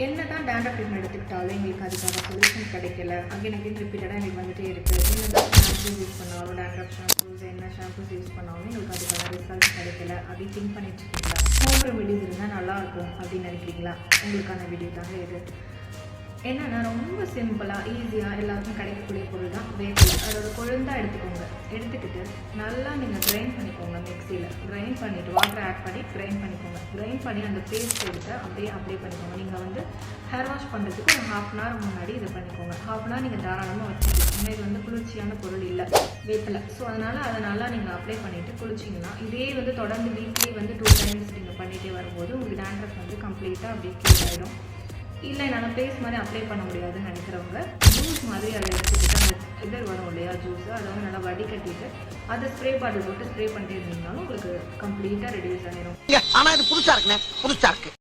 என்ன தான் dandruff treatment எடுத்துக்கிட்டாலும் எங்களுக்கு அதுக்கான சொல்யூஷன் கிடைக்கல. அகைன் ரிப்பீட்டடாக எங்களுக்கு வந்துட்டே இருக்குது. என்ன தான் ஷாம்பூஸ் யூஸ் பண்ணாலும் டேண்ட்ரஃப் ஷாம்பூஸ் என்ன ஷாம்பூஸ் யூஸ் பண்ணாலும் எங்களுக்கு அதுக்கான ரிசல்ட் கிடைக்கல அப்படின்னு திங்க் பண்ணிட்டு இருக்கீங்களா? ஹோம் ரெமிடிஸ் இருந்தால் நல்லாயிருக்கும் அப்படின்னு நினைக்கிறீங்களா? உங்களுக்கான வீடியோ தாங்க இது. என்னென்னா ரொம்ப சிம்பிளாக ஈஸியாக எல்லாருக்கும் கிடைக்கக்கூடிய பொருள் தான் வேப்பிலை. அதோட கொழுந்தாக எடுத்துக்கோங்க. எடுத்துக்கிட்டு நல்லா நீங்கள் கிரைண்ட் பண்ணிக்கோங்க. மிக்சியில் கிரைண்ட் பண்ணிவிட்டு வாட்டர் ஆட் பண்ணி கிரைண்ட் பண்ணிக்கோங்க. கிரைண்ட் பண்ணி அந்த பேஸ்ட் எடுத்து அப்படியே அப்ளை பண்ணிக்கோங்க. நீங்கள் வந்து ஹேர் வாஷ் பண்ணுறதுக்கு ஒரு 1/2 hour முன்னாடி இது பண்ணிக்கோங்க. 1/2 hour நீங்கள் தாராளமாக வச்சுக்கலாம். இது வந்து குளிர்ச்சியான பொருள் இல்லை வேப்பிலை. ஸோ அதனால் அதை நல்லா நீங்கள் அப்ளை பண்ணிவிட்டு குளிச்சிங்கன்னா இதே வந்து தொடர்ந்து வீக்லி வந்து 2 times நீங்கள் பண்ணிகிட்டே வரும்போது உங்களுக்கு டேண்ட்ரஃப் வந்து கம்ப்ளீட்டாக அப்படியே க்யூர் ஆகிடும். இல்லை என்னால் பேஸ்ட் மாதிரி அப்ளை பண்ண முடியாதுன்னு நினைக்கிறவங்க ஜூஸ் மாதிரி அதை எடுத்துக்கிட்டு அந்த இதர் வரும் இல்லையா ஜூஸு அதை வந்து நல்லா வடிகட்டிட்டு அதை ஸ்ப்ரே பாட்டில் போட்டு ஸ்ப்ரே பண்ணிட்டே இருந்தீங்கனாலும் உங்களுக்கு கம்ப்ளீட்டாக ரெடியூஸ் ஆகிடும். ஆனால் இது புதுசாக இருக்குண்ணே, புதுசாக இருக்கு.